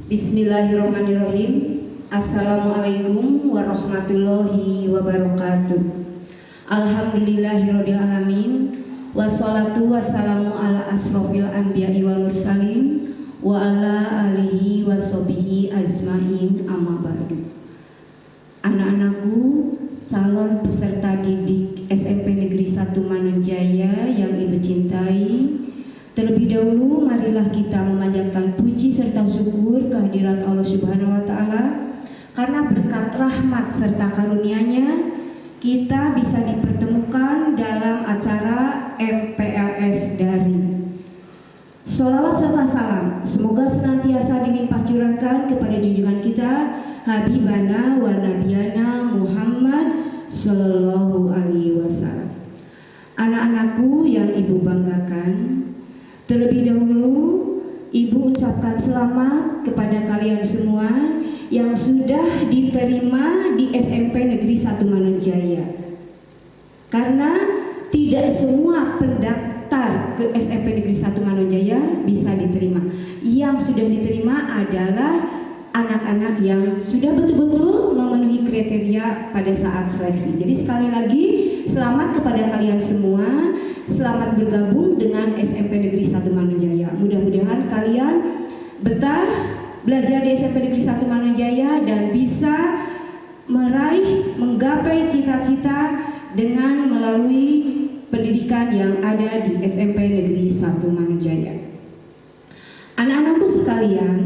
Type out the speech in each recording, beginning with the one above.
Bismillahirrahmanirrahim. Assalamualaikum warahmatullahi wabarakatuh. Alhamdulillahirabbil alamin. Wassalatu wassalamu ala asrofil anbiya'i wal mursalin wa ala alihi washabihi ajmain, amma ba'du. Anak-anakku, calon peserta didik SMP Negeri 1 Manunjaya yang Ibu cintai, terlebih dahulu marilah kita memanjatkan puji serta syukur kehadirat Allah Subhanahu wa taala, karena berkat rahmat serta karunia-Nya kita bisa dipertemukan dalam acara MPLS daring. Sholawat serta salam semoga senantiasa dilimpah curahkan kepada junjungan kita Habibana wa Nabiyana Muhammad Sallallahu Alaihi Wasallam. Anak-anakku yang Ibu banggakan, terlebih dahulu Ibu ucapkan selamat kepada kalian semua yang sudah diterima di SMP Negeri 1 Manunjaya. Karena tidak semua pendaftar ke SMP Negeri 1 Manunjaya bisa diterima. Yang sudah diterima adalah anak-anak yang sudah betul-betul memenuhi kriteria pada saat seleksi. Jadi sekali lagi selamat kepada kalian semua. Selamat bergabung dengan SMP Negeri 1 Manunjaya. Mudah-mudahan kalian betah belajar di SMP Negeri 1 Manunjaya dan bisa menggapai cita-cita dengan melalui pendidikan yang ada di SMP Negeri 1 Manunjaya. Anak-anakku sekalian,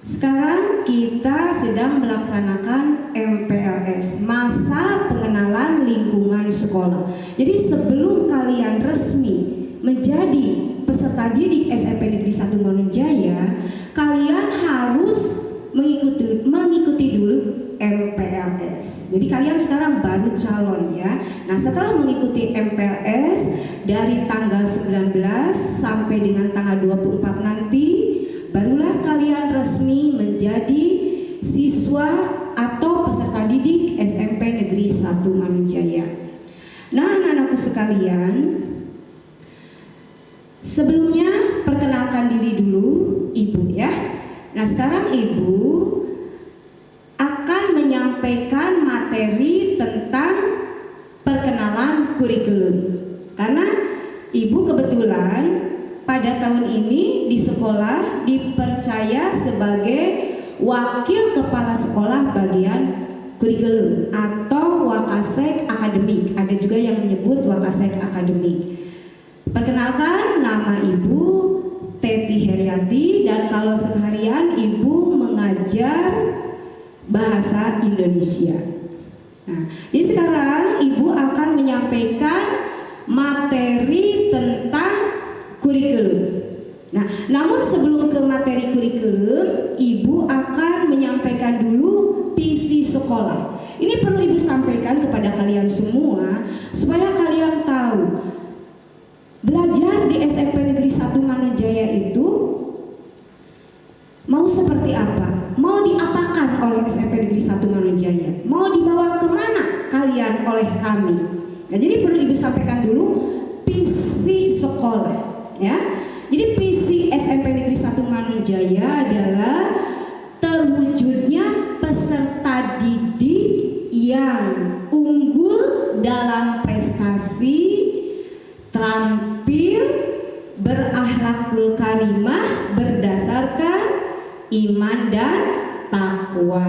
sekarang kita sedang melaksanakan MPLS, masa pengenalan lingkungan sekolah. Jadi sebelum kalian resmi menjadi peserta didik SMP Negeri 1 Manunjaya, kalian harus mengikuti dulu MPLS. Jadi kalian sekarang baru calon ya. Nah, setelah mengikuti MPLS dari tanggal 19 sampai dengan tanggal 24 nanti, barulah kalian resmi menjadi siswa atau peserta didik SMP Negeri 1 Manunjaya. Nah, anak-anakku sekalian, sebelumnya perkenalkan diri dulu Ibu ya. Nah, sekarang Ibu akan menyampaikan materi tentang perkenalan kurikulum. Karena Ibu kebetulan pada tahun ini di sekolah dipercaya sebagai wakil kepala sekolah bagian kurikulum atau Wakasek akademik. Ada juga yang menyebut Wakasek akademik. Perkenalkan, nama Ibu Teti Heriati, dan kalau seharian Ibu mengajar bahasa Indonesia. Nah, jadi sekarang Ibu akan menyampaikan materi tentang kurikulum. Nah, namun sebelum ke materi kurikulum, Ibu akan menyampaikan dulu visi sekolah. Ini perlu Ibu sampaikan kepada kalian semua supaya kalian tahu belajar di SMP Negeri 1 Manunjaya itu mau seperti apa? Mau diapakan oleh SMP Negeri 1 Manunjaya? Mau dibawa kemana kalian oleh kami? Nah, jadi perlu Ibu sampaikan dulu visi sekolah ya. Jadi visi SMP Negeri 1 Manunjaya adalah terwujudnya peserta didik yang unggul dalam prestasi, terampil, berakhlakul karimah berdasarkan iman dan takwa.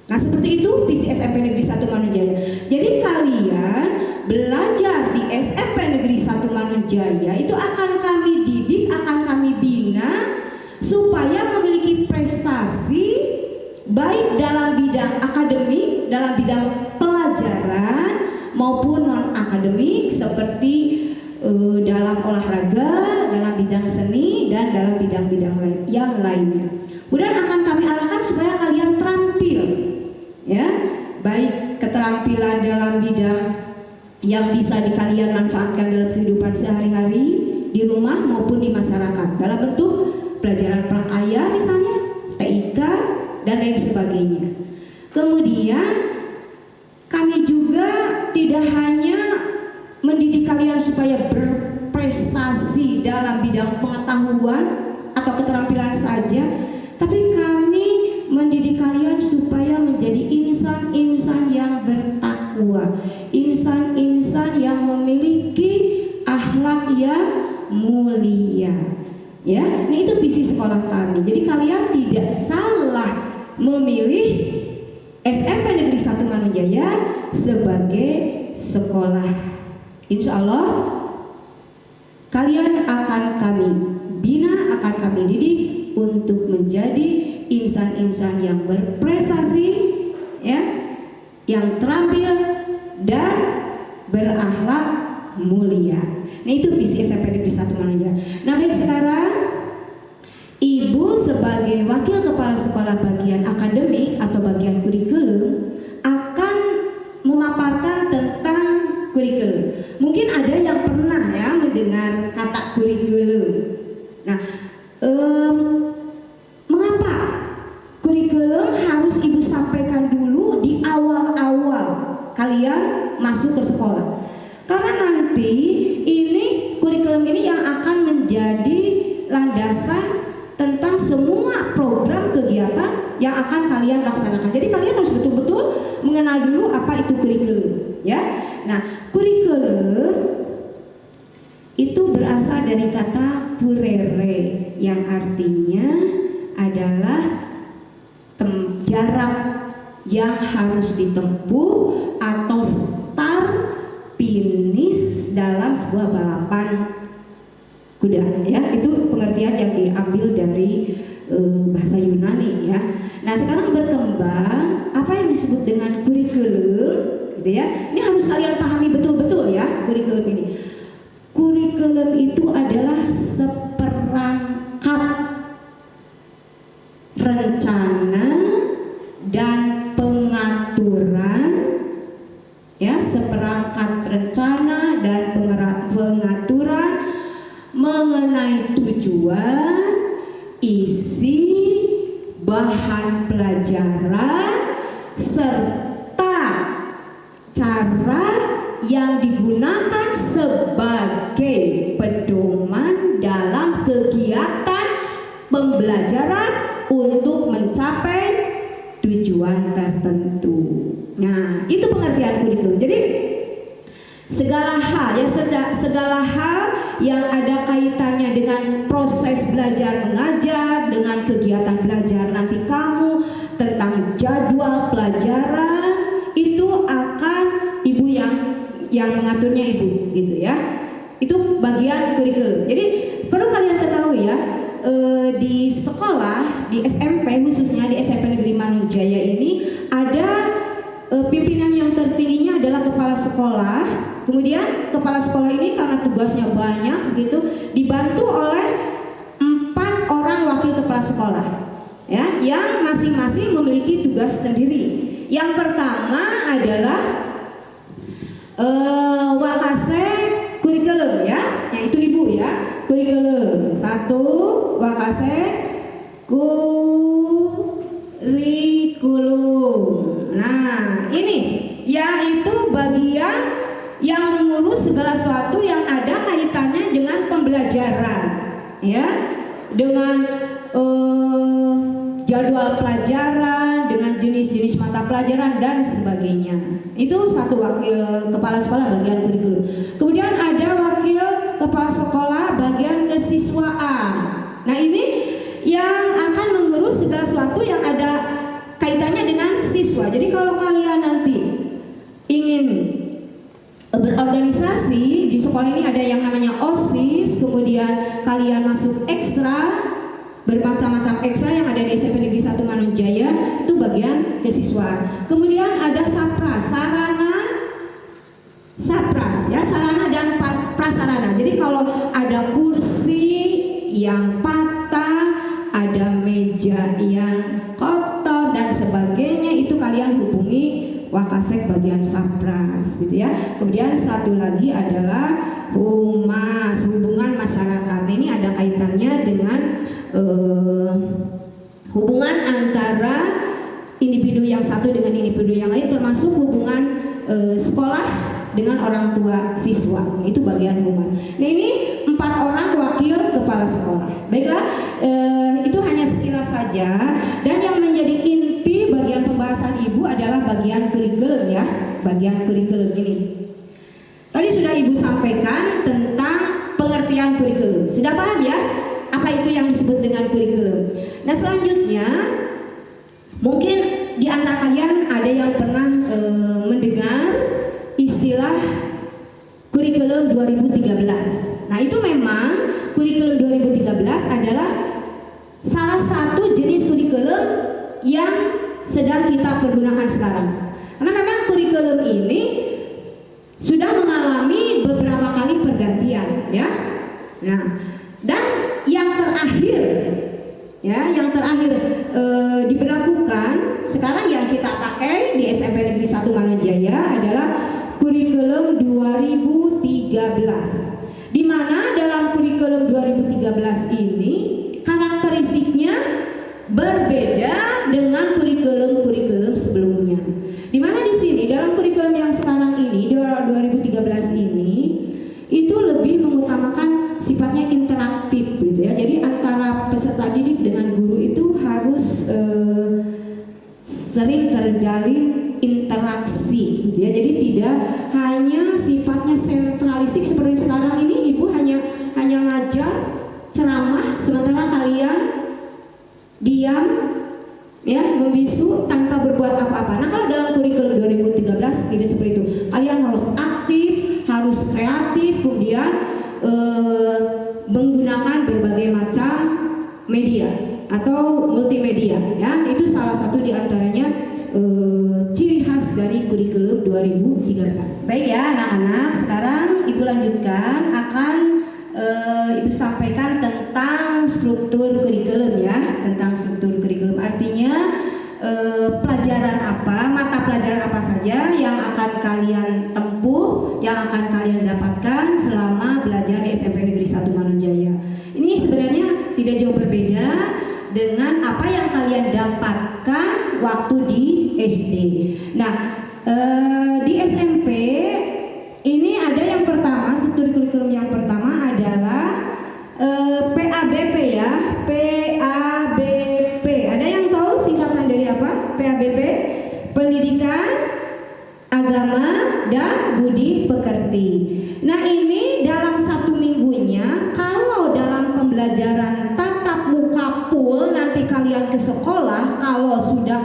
Nah, seperti itu visi SMP Negeri 1 Manunjaya. Jadi kalian belajar di SMP Negeri 1 Manunjaya itu akan kami didik, akan kami bina supaya memiliki prestasi baik dalam bidang akademik, dalam bidang pelajaran maupun non akademik seperti dalam olahraga, dalam bidang seni, dan dalam bidang-bidang yang lainnya. Kemudian akan kami arahkan supaya kalian terampil ya, baik keterampilan dalam bidang yang bisa kalian manfaatkan dalam kehidupan sehari-hari di rumah maupun di masyarakat dalam bentuk pelajaran prakarya misalnya, TIK, dan lain sebagainya. Kemudian kami juga tidak hanya mendidik kalian supaya berprestasi dalam bidang pengetahuan atau keterampilan saja, tapi kami mendidik kalian supaya menjadi insan-insan yang bertakwa, insan-insan yang memiliki akhlak yang mulia. Ya, ini itu visi sekolah kami. Jadi kalian tidak salah memilih SMP Negeri 1 Manunjaya sebagai sekolah. Insya Allah kalian akan kami bina, akan kami didik untuk menjadi insan-insan yang berprestasi, ya, yang terampil dan berakhlak mulia. Nah, itu visi SMP Negeri 1 Manunjaya. Nah, baik, sekarang Ibu sebagai wakil kepala sekolah bagian akademik atau bagian kurikulum akan memaparkan tentang kurikulum. Mungkin ada yang pernah ya mendengar kata kurikulum. Nah, mengapa kurikulum harus Ibu sampaikan dulu di awal-awal kalian masuk ke sekolah? Karena nanti ini kurikulum ini yang akan menjadi landasan tentang semua program kegiatan yang akan kalian laksanakan. Jadi kalian harus betul-betul mengenal dulu apa itu kurikulum, ya. Nah, kurikulum itu berasal dari kata kurere yang artinya adalah jarak yang harus ditempuh atau start finish dalam sebuah balapan kuda, ya. Itu pengertian yang diambil dari bahasa Yunani, ya. Nah, sekarang berkembang apa yang disebut dengan kurikulum, gitu ya. Ini harus kalian pahami betul-betul ya kurikulum ini. Kurikulum itu adalah seperangkat rencana dan pengaturan, ya, seperangkat rencana dan pengaturan mengenai tujuan, isi, bahan pelajaran, serta cara yang digunakan sebagai pedoman dalam kegiatan pembelajaran untuk mencapai tujuan tertentu. Nah, itu pengertian kurikulum. Jadi segala hal, ya, segala hal yang ada kaitannya dengan proses belajar mengajar, dengan kegiatan belajar nanti kamu, tentang jadwal pelajaran, itu akan Ibu yang mengaturnya, Ibu, gitu ya. Itu bagian kurikulum. Jadi perlu kalian ketahui ya, di sekolah, di SMP, khususnya di SMP Negeri Manunjaya ini ada pimpinan yang tertingginya adalah kepala sekolah. Kemudian kepala sekolah ini karena tugasnya banyak gitu, dibantu oleh 4 orang wakil kepala sekolah, ya, yang masing-masing memiliki tugas sendiri. Yang pertama adalah wakasek kurikulum, ya, yaitu Ibu, ya, kurikulum. 1 wakasek kurikulum. Nah, ini yaitu bagian yang mengurus segala sesuatu yang ada kaitannya dengan pembelajaran, ya, dengan jadwal pelajaran, dengan jenis-jenis mata pelajaran dan sebagainya. Itu 1 wakil kepala sekolah bagian kurikulum. Kemudian ada wakil kepala sekolah bagian kesiswaan. Nah, ini yang akan mengurus segala sesuatu yang ada kaitannya dengan siswa. Jadi kalau kalian nanti ingin berorganisasi di sekolah ini, ada yang namanya OSIS, kemudian kalian masuk ekstra, bermacam-macam ekstra yang ada di SMP Negeri 1 Manunjaya, itu bagian kesiswaan. Kemudian ada sapras, ya, sarana dan prasarana. Jadi kalau ada kursi yang patah, ada meja yang kotor dan sebagainya, itu kalian hubungi wakasek bagian sapras, gitu ya. Kemudian 1 lagi adalah humas, hubungan masyarakat. Ini ada kaitannya dengan hubungan antara individu yang satu dengan individu yang lain, termasuk hubungan sekolah dengan orang tua siswa. Itu bagian humas. Nah, ini 4 orang wakil kepala sekolah. Baiklah, itu hanya saja, dan yang menjadi inti bagian pembahasan Ibu adalah bagian kurikulum ya, bagian kurikulum ini. Tadi sudah Ibu sampaikan tentang pengertian kurikulum. Sudah paham ya apa itu yang disebut dengan kurikulum? Nah, selanjutnya mungkin di antara kalian ada yang pernah mendengar istilah kurikulum 2013. Nah, itu memang kurikulum 2013 adalah salah satu jenis kurikulum yang sedang kita pergunakan sekarang. Karena memang kurikulum ini sudah mengalami beberapa kali pergantian ya. Nah, dan yang terakhir diberlakukan sekarang yang kita pakai di SMP Negeri 1 Manunjaya adalah kurikulum 2013. Di mana dalam kurikulum 2013 ini karakteristiknya berbeda dengan kurikulum-kurikulum sebelumnya. Di mana di sini dalam kurikulum yang sekarang ini 2013 ini itu lebih mengutamakan sifatnya interaktif gitu ya. Jadi antara peserta didik dengan guru itu harus sering terjalin interaksi gitu ya. Jadi tidak hanya sifatnya sentralistik seperti sekarang ini, Ibu hanya ngajar ceramah sementara kalian diam ya, membisu tanpa berbuat apa-apa. Nah, kalau dalam kurikulum 2013 tidak seperti itu. Kalian harus aktif, harus kreatif, kemudian menggunakan berbagai macam media atau multimedia ya. Itu salah satu di antaranya ciri khas dari kurikulum 2013. Baik ya anak-anak, sekarang Ibu lanjutkan akan Ibu sampaikan tentang struktur kurikulum ya, tentang struktur kurikulum artinya pelajaran apa, mata pelajaran apa saja yang akan kalian tempuh, yang akan kalian dapatkan selama belajar di SMP Negeri 1 Manunjaya. Ini sebenarnya tidak jauh berbeda dengan apa yang kalian dapatkan waktu di SD. Nah, di SMP ini ada yang pertama, struktur kurikulum yang pertama adalah PABP ya, PABP. Ada yang tahu singkatan dari apa? PABP, Pendidikan, Agama, dan Budi Pekerti. Nah, ini dalam satu minggunya, kalau dalam pembelajaran tatap muka full nanti kalian ke sekolah, kalau sudah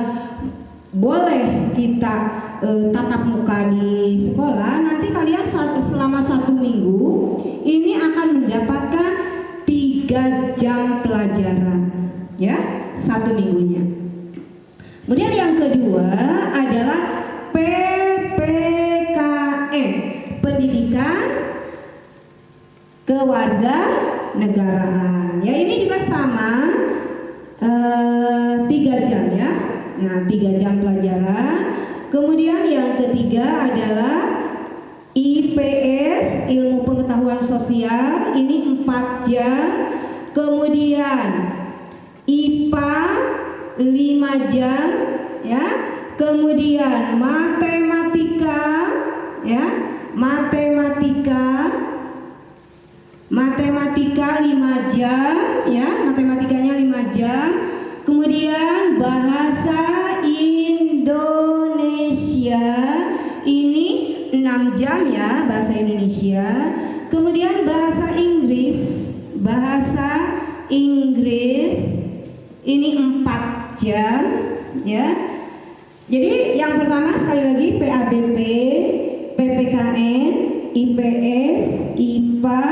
boleh kita tatap muka di sekolah, nanti kalian selama satu minggu ini akan mendapatkan 3 jam pelajaran ya, satu minggunya. Kemudian yang kedua adalah PPKN, Pendidikan Kewarganegaraan ya. Ini juga sama 3 jam ya. Nah, 3 jam pelajaran. Kemudian yang ketiga adalah IPS, Ilmu Pengetahuan Sosial, ini 4 jam. Kemudian IPA 5 jam ya. Kemudian matematika ya, matematika 5 jam ya, matematikanya 5 jam. Kemudian bahasa Indonesia ini 6 jam ya, bahasa Indonesia. Kemudian bahasa Inggris ini 4 jam ya. Jadi yang pertama sekali lagi PABP, PPKN, IPS, IPA,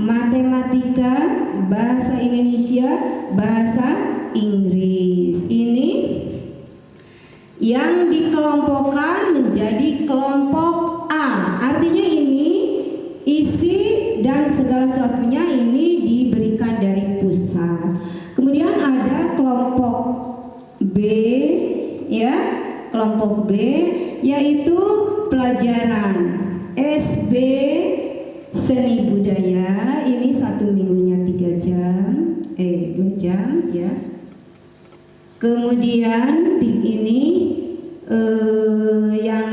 matematika, bahasa Indonesia, bahasa Inggris. Ini yang dikelompokkan menjadi kelompok A. Artinya ini isi dan segala sesuatunya ini diberikan dari pusat. Kemudian ada kelompok B ya, kelompok B yaitu pelajaran SB Seni Budaya, ini satu minggunya 2 jam ya. Kemudian ini yang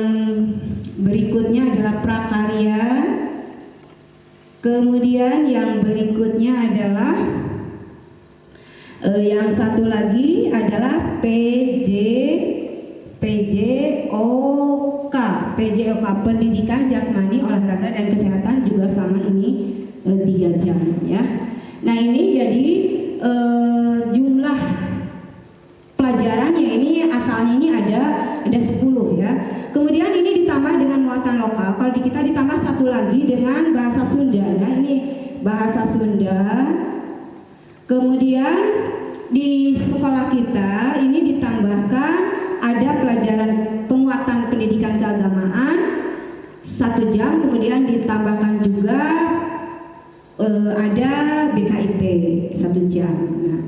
berikutnya adalah prakarya. Kemudian yang berikutnya adalah Yang satu lagi adalah PJOK, Pendidikan Jasmani, Olahraga dan Kesehatan, juga sama ini 3 jam ya. Nah ini jadi jumlah pelajarannya ini asalnya ini ada 10 ya. Kemudian ini ditambah dengan muatan lokal. Kalau di kita ditambah satu lagi dengan bahasa Sunda. Nah ini bahasa Sunda. Kemudian di sekolah kita ini ditambahkan ada pelajaran penguatan pendidikan keagamaan 1 jam. Kemudian ditambahkan juga ada BKIT 1 jam. Nah,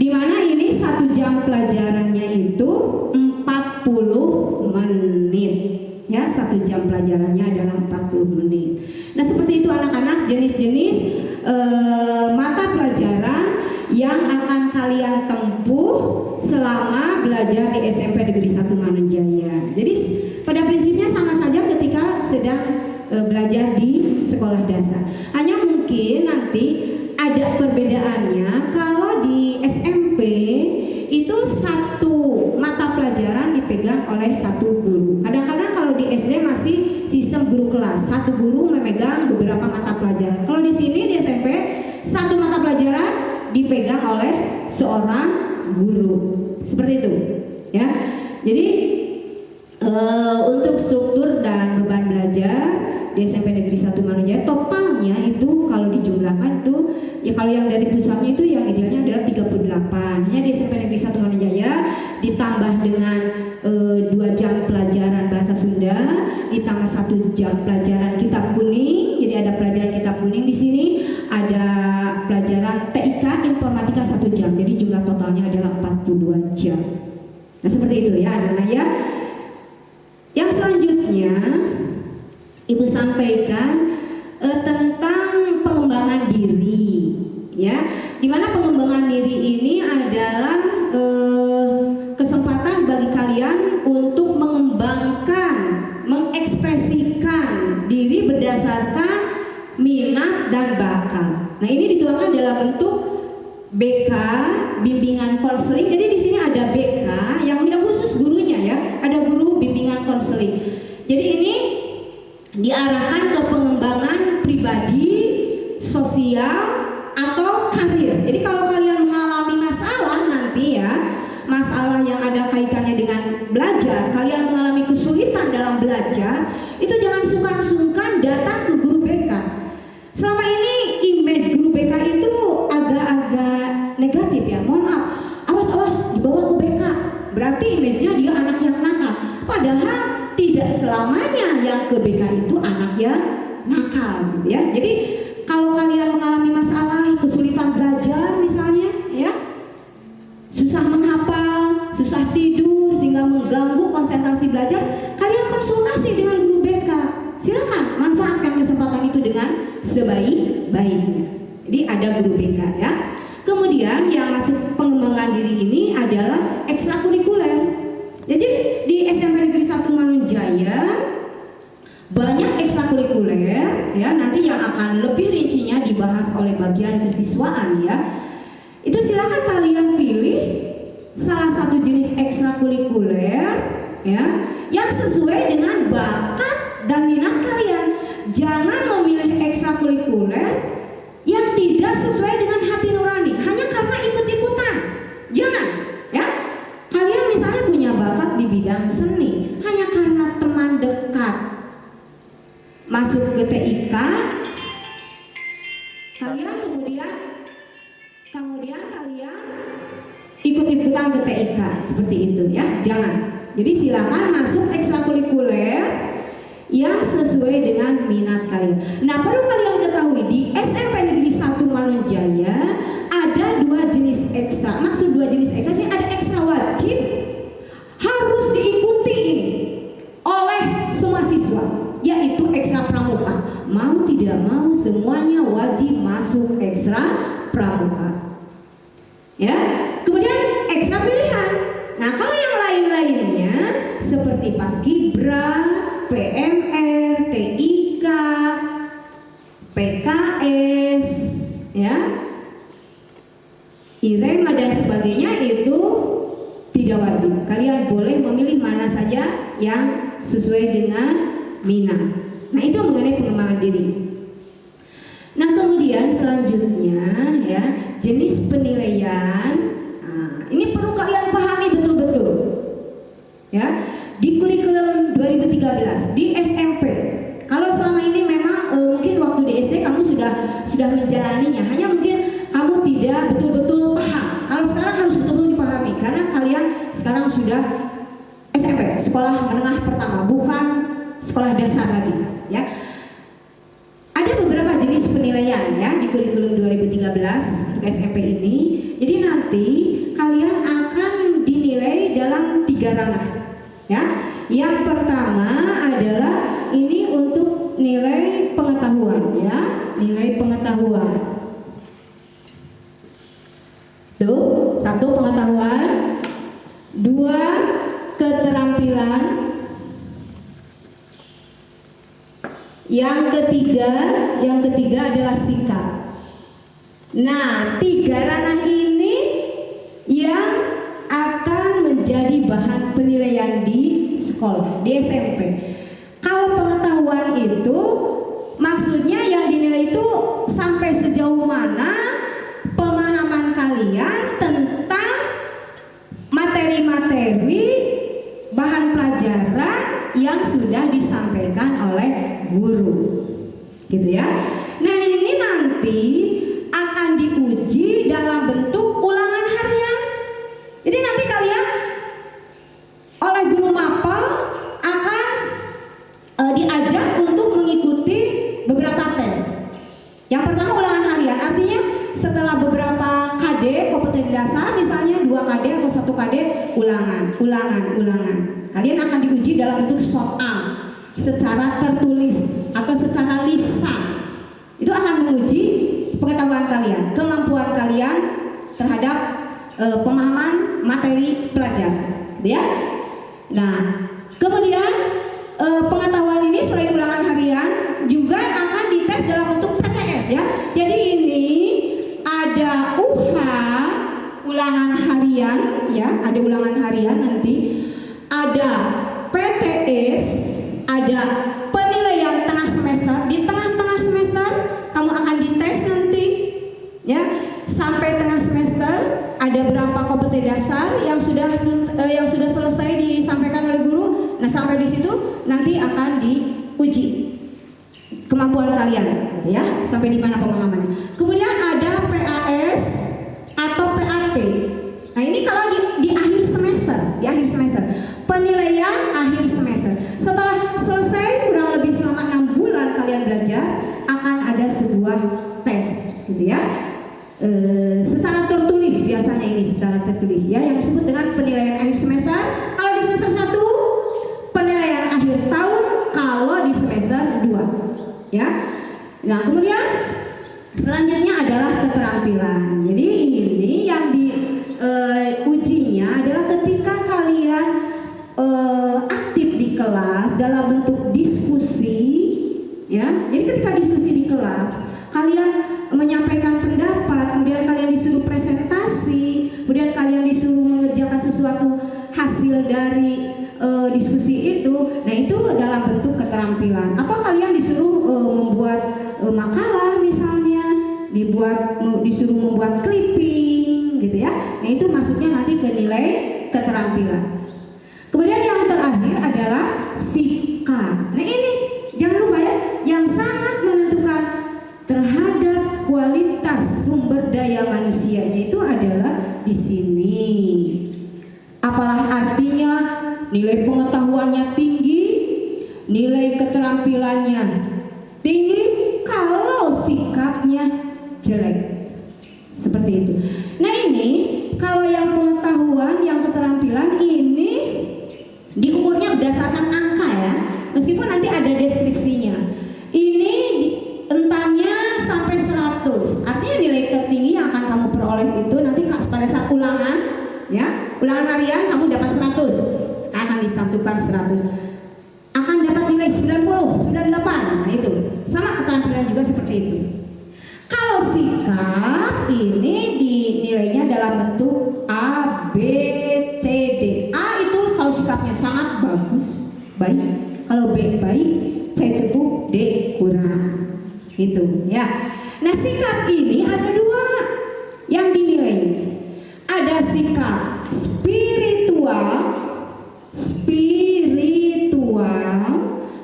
di mana ini 1 jam pelajarannya itu 40 menit. Ya, 1 jam pelajarannya adalah 40 menit. Nah, seperti itu anak-anak, jenis-jenis mata pelajaran yang akan kalian tempuh selama belajar di SMP Negeri 1 Manunjaya. Jadi pada prinsipnya sama saja ketika sedang belajar di sekolah dasar. Hanya mungkin nanti ada perbedaannya. Kalau di SMP itu 1 mata pelajaran dipegang oleh 1 guru. Kadang-kadang kalau di SD masih sistem guru kelas, 1 guru memegang beberapa mata pelajaran. Kalau di sini di SMP 1 mata pelajaran dipegang oleh seorang guru. Seperti itu ya. Jadi untuk struktur dan beban belajar di SMP Negeri 1 Manunjaya totalnya itu kalau dijumlahkan itu ya, kalau yang dari pusatnya itu yang idealnya adalah 38. Hanya di SMP Negeri 1 Manunjaya ditambah dengan 2 jam pelajaran bahasa Sunda, ditambah 1 jam pelajaran kitab kuning. Jadi ada pelajaran kitab kuning di sini, ada pelajaran TIK informatika 1 jam. Jadi jumlah totalnya adalah 42 jam. Nah seperti itu ya anak-anak ya. Yang selanjutnya Ibu sampaikan tentang pengembangan diri ya, dimana pengembangan diri ini adalah kesempatan bagi kalian untuk mengembangkan, mengekspresikan diri berdasarkan minat dan bakat. Nah ini dituangkan dalam bentuk BK, bimbingan konseling. Jadi di sini ada BK yang khusus gurunya ya, ada guru bimbingan konseling. Jadi ini diarahkan ke pengembangan pribadi, sosial, atau karir. Jadi kalau kalian mengalami masalah nanti ya, masalah yang ada kaitannya dengan belajar, kalian mengalami kesulitan dalam belajar, itu jangan sungkan-sungkan datang ke guru BK. Selama ini image guru BK itu agak-agak negatif ya, mohon maaf, awas-awas dibawa ke BK, berarti image-nya dia anak yang nakal. Padahal tidak selamanya yang ke BK itu anak yang nakal gitu ya. Jadi kalau kalian mengalami masalah, kesulitan belajar misalnya ya, susah menghafal, susah tidur sehingga mengganggu konsentrasi belajar, kalian konsultasi dengan guru BK. Silakan manfaatkan kesempatan itu dengan sebaik-baiknya. Jadi ada guru BK ya. Kemudian yang masuk pengembangan diri ini adalah ekstrakurikuler. Jadi di SMP Negeri 1 Manunjaya banyak ekstrakurikuler ya, nanti yang akan lebih rincinya dibahas oleh bagian kesiswaan ya. Itu silakan kalian pilih salah satu jenis ekstrakurikuler ya yang sesuai dengan bakat dan minat kalian. Jangan memilih ekstrakurikuler yang tidak sesuai dengan hati nurani hanya karena ikut-ikutan. Jangan ya. Kalian misalnya punya bakat di bidang seni, hanya karena teman dekat masuk ke TIK, kalian kemudian kalian ikut-ikutan ke TIK seperti itu ya, jangan. Jadi silakan masuk ekstrakurikuler yang sesuai dengan minat kalian. Nah perlu kalian ketahui di SMP Negeri 1 Manunjaya ada 2 jenis ekstra. Maksud 2 jenis ekstra sih, ada ekstra wajib harus diikuti oleh semua siswa, yaitu ekstra pramuka. Mau tidak mau semuanya wajib masuk ekstra pramuka. Ya, kemudian ekstra pilihan. Nah kalau yang lain-lainnya seperti paskibra, PMR, TIK, PKS, ya, IREMA dan wajib. Kalian boleh memilih mana saja yang sesuai dengan minat. Nah, itu mengenai pengembangan diri. Nah, kemudian selanjutnya ya, jenis penilaian. Nah, ini perlu kalian pahami betul-betul. Ya, di kurikulum 2013 di SMP. Kalau selama ini memang mungkin waktu di SD kamu sudah menjalaninya, hanya mungkin kamu tidak betul-betul paham. Kalau sekarang harus betul-betul dipahami karena kalian sekarang sudah SMP, sekolah menengah pertama, bukan sekolah dasar lagi, ya. Ada beberapa jenis penilaian ya di kurikulum 2013 untuk SMP ini. Jadi nanti kalian akan dinilai dalam 3 ranah. Ya. Yang pertama adalah ini untuk nilai pengetahuan ya, nilai pengetahuan. Tuh, 1 pengetahuan, 2 keterampilan, yang ketiga adalah sikap. Nah, 3 ranah ini yang akan menjadi bahan penilaian di sekolah, di SMP. Kalau pengetahuan itu maksudnya yang dinilai itu sampai sejauh mana pemahaman kalian tentang materi-materi bahan pelajaran yang sudah disampaikan oleh guru, gitu ya. Nah, ini nanti akan diuji dalam bentuk ulangan harian. Jadi nanti kalian oleh guru mapel akan diajak untuk mengikuti beberapa tes. Yang pertama ulangan harian, artinya setelah beberapa KD kompetensi dasar, misalnya 2 KD atau 1 KD, ulangan. Kalian akan diuji dalam bentuk soal secara tertulis atau secara lisan. Itu akan menguji pengetahuan kalian, kemampuan kalian terhadap pemahaman materi pelajaran, ya. Nah, kemudian pengetahuan ini selain ulangan harian juga akan dites dalam bentuk PTS ya. Jadi ini ada ulangan harian ya, ada ulangan harian nanti, ada PTS, ada penilaian tengah semester. Di tengah-tengah semester kamu akan dites nanti ya, sampai tengah semester ada berapa kompetensi dasar yang sudah selesai disampaikan oleh guru. Nah, sampai di situ nanti akan diuji kemampuan kalian ya, sampai di mana pemahamannya. Kemudian ada PAS atau PAT. Nah, ini kalau di akhir semester, penilaian akhir semester. Setelah selesai kurang lebih selama 6 bulan kalian belajar, akan ada sebuah tes gitu ya. Secara tertulis, biasanya ini secara tertulis ya, yang disebut dengan penilaian akhir semester. Kalau di semester 1 penilaian akhir tahun, kalau di semester 2 ya. Nah, kemudian selanjutnya adalah keterampilan. Jadi ini yang ujinya adalah ketika kalian aktif di kelas dalam bentuk diskusi ya. Jadi ketika diskusi di kelas kalian menyampaikan pendapat, kemudian kalian disuruh presentasi, kemudian kalian disuruh mengerjakan sesuatu hasil dari diskusi itu. Nah, itu dalam bentuk keterampilan. Atau kalian disuruh membuat makalah misalnya, disuruh membuat clipping gitu ya. Nah, itu masuknya nanti ke nilai keterampilan. Kemudian yang terakhir adalah sikap. Nah, ini jangan lupa ya, yang sangat menentukan terhadap kualitas sumber daya manusianya itu adalah di sini. Apalah artinya nilai pengetahuannya tinggi, nilai keterampilannya tinggi, kalau sikapnya jelek. Seperti itu. Nah, ini kalau yang pengetahuan, yang keterampilan ini diukurnya berdasarkan angka ya. Meskipun nanti ada deskripsinya. Ini rentangnya sampai 100. Artinya nilai tertinggi yang akan kamu peroleh itu nanti pada saat ulangan ya, ulangan harian kamu dapat 100, akan dicantumkan 100, akan dapat nilai 90, 98. Nah, itu sama keterampilan juga seperti itu. Kalau sikap ini dinilainya dalam bentuk A, B, C, D. sangat bagus, baik. Kalau B baik, C cukup, D kurang. Gitu ya. Nah, sikap ini ada dua yang dinilai. Ada sikap spiritual,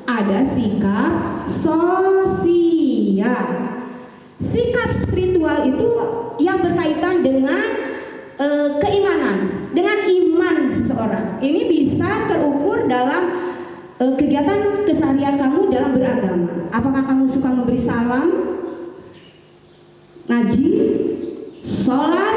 ada sikap sosial. Sikap spiritual itu yang berkaitan dengan keimanan, dengan iman seseorang. Ini bisa terukur dalam kegiatan keseharian kamu dalam beragama. Apakah kamu suka memberi salam, ngaji, sholat?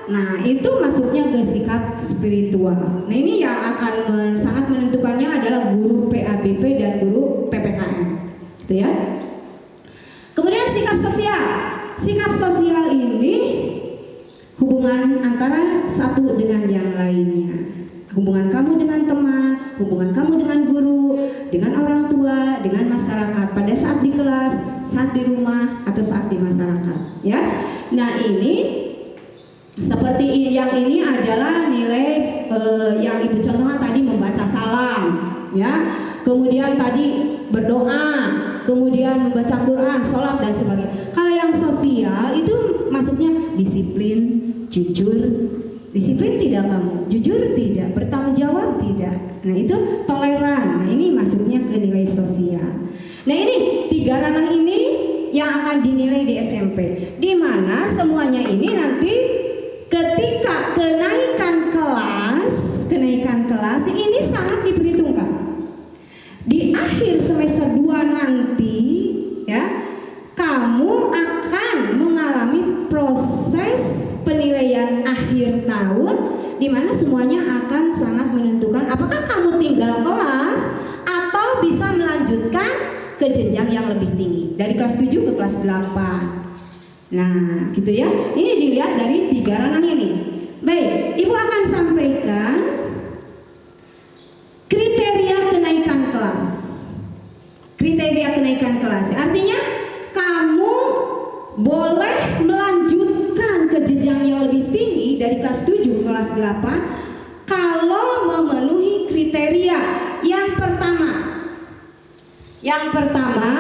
Nah, itu masuknya ke sikap spiritual. Nah, ini yang akan sangat menentukannya adalah guru PABP dan guru PPKM, gitu ya. Kemudian sikap sosial. Sikap sosial ini hubungan antara satu dengan yang lainnya. Hubungan kamu dengan teman, hubungan kamu dengan guru, dengan orang tua, dengan masyarakat pada saat di kelas, saat di rumah, atau saat di masyarakat, ya. Nah, ini seperti yang ini adalah nilai yang ibu contohkan tadi, membaca salam, ya. Kemudian tadi berdoa, kemudian membaca Quran, sholat dan sebagainya. Kalau yang sosial itu masuknya disiplin, jujur. Disiplin tidak kamu, jujur tidak, bertanggung jawab tidak. Nah, itu toleran. Nah, ini masuknya ke nilai sosial. Nah, ini 3 ranah ini yang akan dinilai di SMP, di mana semuanya ini nanti ketika kenaikan kelas ini sangat diperhitungkan. Di akhir semester 2 nanti, ya, kamu akan mengalami proses penilaian akhir tahun di mana semuanya akan sangat menentukan apakah kamu tinggal kelas atau bisa melanjutkan ke jenjang yang lebih tinggi dari kelas 7 ke kelas 8. Nah, gitu ya. Ini dilihat dari 3 ranah ini. Baik, Ibu akan sampaikan kriteria kenaikan kelas. Kriteria kenaikan kelas artinya kamu boleh melanjutkan ke jenjang yang lebih tinggi dari kelas 7 ke kelas 8 kalau memenuhi kriteria. Yang pertama,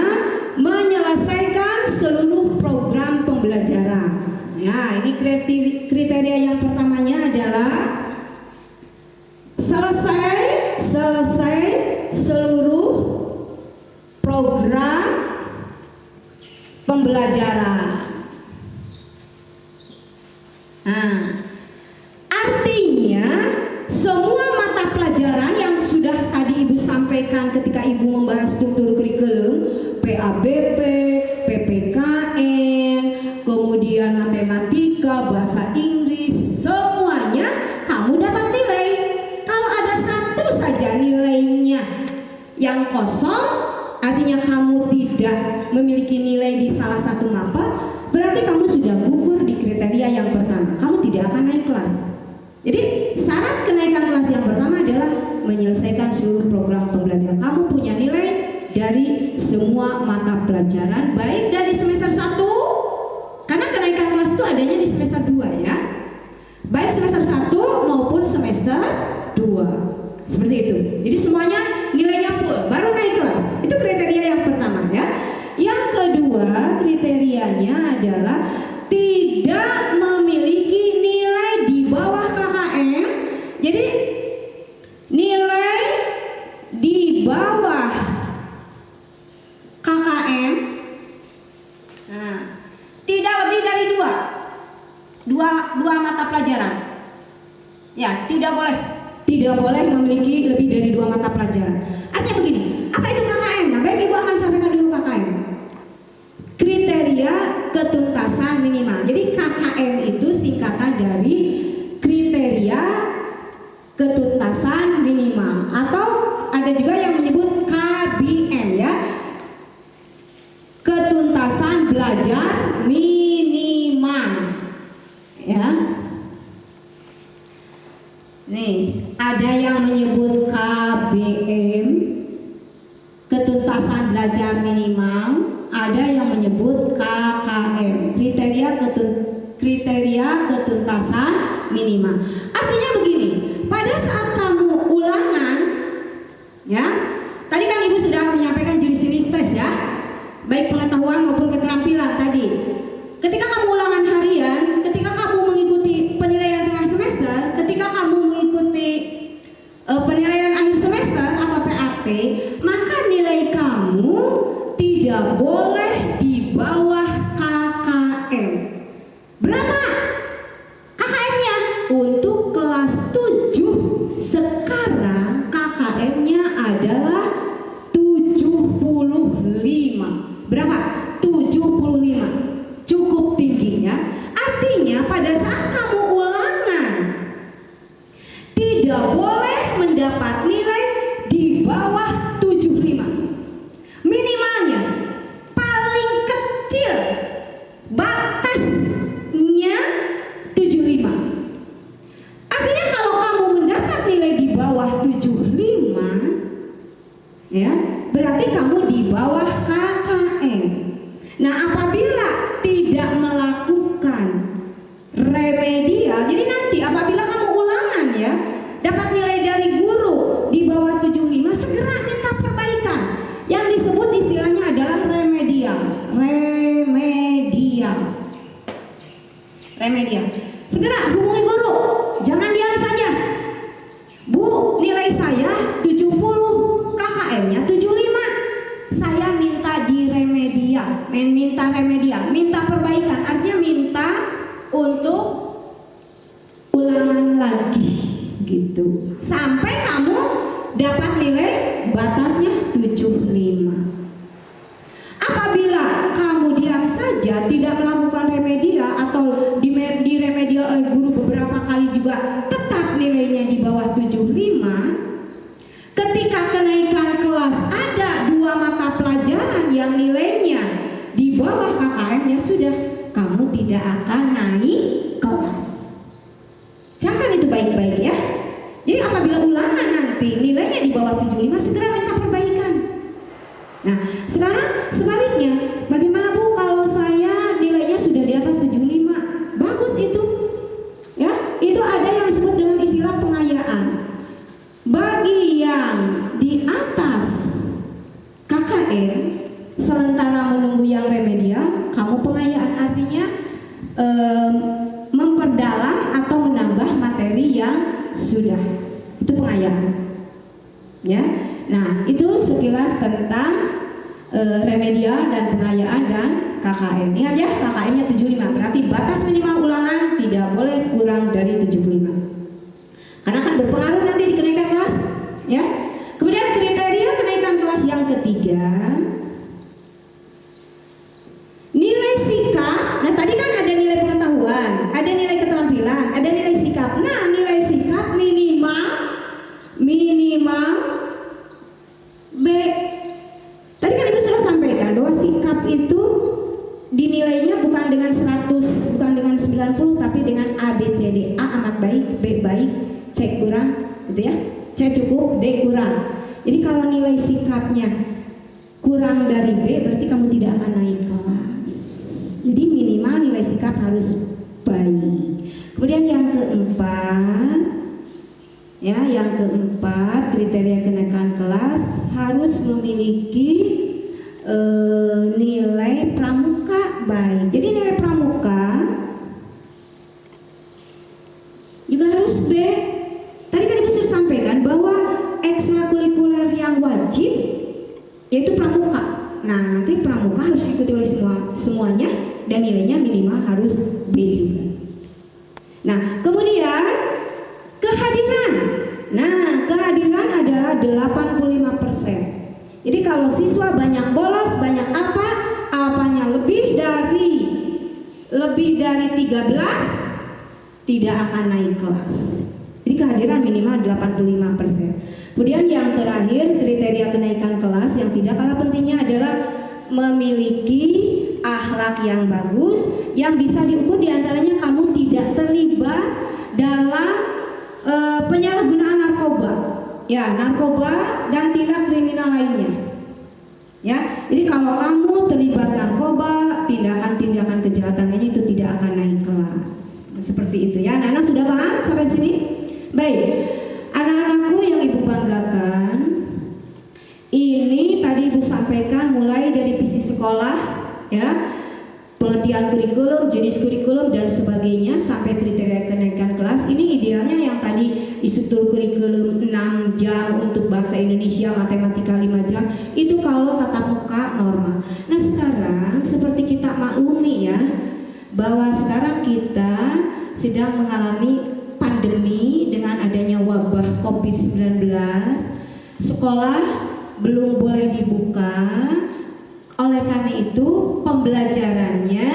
menyelesaikan seluruh program pembelajaran. Nah, ini kriteria yang pertamanya adalah selesai seluruh program pembelajaran. Nah, artinya semua mata pelajaran yang sudah tadi Ibu sampaikan ketika Ibu membahas struktur kurikulum, PABP, PPKN, kemudian matematika, bahasa Inggris, semuanya kamu dapat nilai. Kalau ada satu saja nilainya yang kosong, artinya kamu tidak memiliki nilai di salah satu mata, berarti kamu sudah gugur di kriteria yang pertama. Kamu tidak akan naik kelas. Jadi syarat kenaikan kelas yang pertama adalah menyelesaikan seluruh program pembelajaran. Kamu punya nilai dari semua mata pelajaran, baik dari semester 1, karena kenaikan kelas itu adanya di semester 2 ya, baik semester 1 maupun semester 2. Seperti itu. Jadi semuanya nilainya full, baru naik kelas. Itu kriteria yang pertama ya. Yang kedua kriterianya adalah tidak memiliki nilai di bawah KKM. Jadi nilai di bawah KKM, nah, tidak lebih dari dua mata pelajaran. Ya, tidak boleh memiliki lebih dari 2 mata pelajaran. Artinya begini, apa itu KKM? Nah, baik Ibu akan sampaikan dulu KKM. Kriteria ketuntasan minimal. Jadi KKM itu singkatan dari kriteria ketuntasan minimal, atau ada juga yang menyebut KBM ya, ketuntasan belajar minimal ya. Nih, ada yang menyebut KBM, ketuntasan belajar minimal, ada yang menyebut KKM, kriteria ketuntasan minimal. Artinya begini, pada saat kamu ulangan Ya, tadi kan Ibu sudah menyampaikan jenis-jenis tes ya, baik pengetahuan maupun keterampilan tadi. Ketika kamu ulangan harian, ketika kamu mengikuti penilaian tengah semester, ketika kamu mengikuti penilaian akhir semester atau PAT, maka nilai kamu tidak boleh di bawah KKM. Berapa KKM-nya? Untuk kelas 7 sekarang KKM-nya adalah 75. Berapa? 75. Cukup tingginya. Artinya pada saat kamu ulangan tidak boleh mendapat nilai di bawah 75. Minimalnya paling kecil batasnya 75. Artinya kalau kamu mendapat nilai di bawah 75, ya, berarti kamu di bawah KKM. Nah, apabila tidak melakukan remedial, jadi nanti apabila kamu ulangan ya, dapat nilai dari guru di bawah 75, segera minta perbaikan. Yang disebut istilahnya adalah remedial. Segera hubungi guru, jangan diam saja. Bu, nilai saya 70, KKM-nya 75. Saya minta di remedial, minta perbaikan, artinya minta untuk ulangan lagi gitu. Sampai kamu dapat nilai batasnya 75. Apabila kamu diam saja tidak melakukan remedial atau di remedial oleh guru beberapa kali juga tetap nilainya di bawah 75, ketika kenaikan kelas ada 2 mata pelajaran yang nilainya di bawah KKM-nya, sudah kamu tidak akan naik kelas. Camkan itu baik-baik ya. Jadi apabila ulangan nanti nilainya di bawah 75, segera minta perbaikan. Nah, sekarang sebaliknya, bagaimana Bu kalau saya nilainya sudah di atas 75? Bagus itu. Ya, itu ada yang disebut dengan istilah pengayaan. Bagi yang di atas KKM sementara menunggu yang remedial, kamu pengayaan, artinya memperdalam atau menambah materi yang sudah. Itu pengayaan. Ya. Nah, itu sekilas tentang remedial dan pengayaan dan KKM. Ingat ya, KKM-nya 75. Berarti batas minimal ulangan tidak boleh kurang dari 75. Karena akan berpengaruh nanti di kenaikan kelas, ya. Kemudian kriteria kenaikan kelas yang ketiga, nilai sikap. Nah, tadi kan ada nilai pengetahuan, ada nilai keterampilan, ada nilai sikap. Nah, nilai sikap minimal B. Tadi kan Ibu sudah sampaikan bahwa sikap itu dinilainya bukan dengan 100, bukan dengan 90, tapi dengan A, B, C, D. A amat baik, B baik, C kurang, gitu ya. C cukup, D kurang. Jadi kalau nilai sikapnya kurang dari B, berarti kamu tidak akan naik kelas. Jadi minimal nilai sikap harus baik. Kemudian yang keempat, ya, yang keempat, kriteria kenaikan kelas harus memiliki nilai pramuka baik. Jadi nilai pramuka juga harus B. Tadi kan Ibu sudah sampaikan bahwa ekstrakurikuler yang wajib yaitu pramuka. Nah, nanti pramuka harus diikuti oleh semuanya dan nilainya minimal harus B juga. Nah, kemudian kehadiran. Nah, kehadiran adalah 85%. Jadi kalau siswa banyak bolos, banyak apanya lebih dari 13 tidak akan naik kelas. Jadi kehadiran minimal 85%. Kemudian yang terakhir, kriteria kenaikan kelas yang tidak kalah pentingnya adalah memiliki akhlak yang bagus, yang bisa diukur diantaranya kamu tidak terlibat dalam penyalahgunaan narkoba, ya, narkoba dan tindak kriminal lainnya. Ya, jadi kalau kamu terlibat narkoba, tindakan-tindakan kejahatan lainnya itu tidak akan naik kelas. Seperti itu ya. Anak-anak sudah paham sampai sini? Baik, anak-anakku yang Ibu banggakan, ya, pengertian kurikulum, jenis kurikulum dan sebagainya sampai kriteria kenaikan kelas. Ini idealnya yang tadi instruktur kurikulum 6 jam untuk bahasa Indonesia, matematika 5 jam, itu kalau tatap muka normal. Nah sekarang seperti kita maklumi ya, bahwa sekarang kita sedang mengalami pandemi dengan adanya wabah COVID-19, sekolah belum boleh dibuka. Oleh karena itu pembelajarannya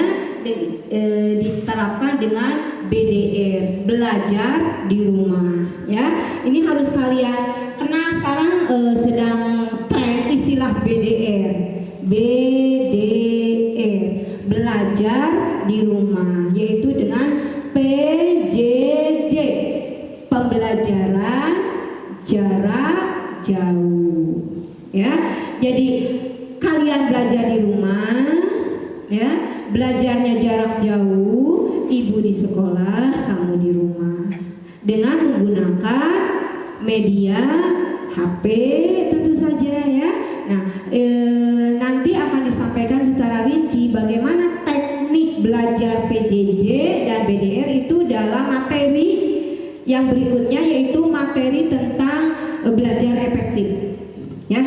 diterapkan dengan BDR, belajar di rumah ya. Ini harus kalian kenal sekarang, sedang tren istilah BDR, belajar di rumah, yaitu dengan PJJ, pembelajaran jarak jauh ya. Jadi kalian belajar di rumah ya, belajarnya jarak jauh, ibu di sekolah, kamu di rumah dengan menggunakan media HP tentu saja ya. Nah nanti akan disampaikan secara rinci bagaimana teknik belajar PJJ dan BDR itu dalam materi yang berikutnya, yaitu materi tentang belajar efektif ya,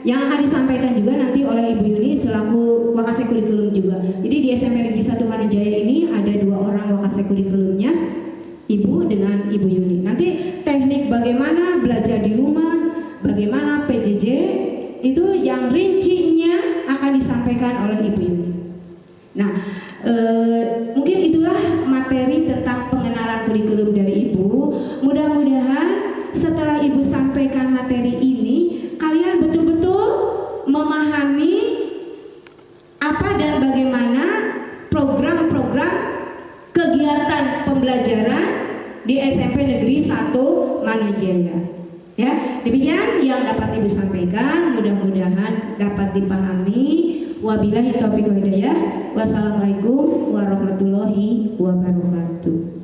yang akan disampaikan juga nanti oleh Ibu Yuni selaku Wakasek Kurikulum juga. Jadi di SMP Negeri 1 Manujaya ini ada 2 orang Wakasek Kurikulumnya, Ibu dengan Ibu Yuni. Nanti teknik bagaimana belajar di rumah, bagaimana PJJ, itu yang rincinya akan disampaikan oleh Ibu Yuni. Nah mungkin itulah materi tentang pengenalan kurikulum dari Ibu. Mudah-mudahan setelah Ibu sampaikan materi ini, kalian betul-betul memahami apa dan bagaimana program-program kegiatan pembelajaran di SMP Negeri 1 Manujaya. Ya, demikian yang dapat Ibu sampaikan, mudah-mudahan dapat dipahami. Wabillahi taufiq wal hidayah. Wassalamualaikum warahmatullahi wabarakatuh.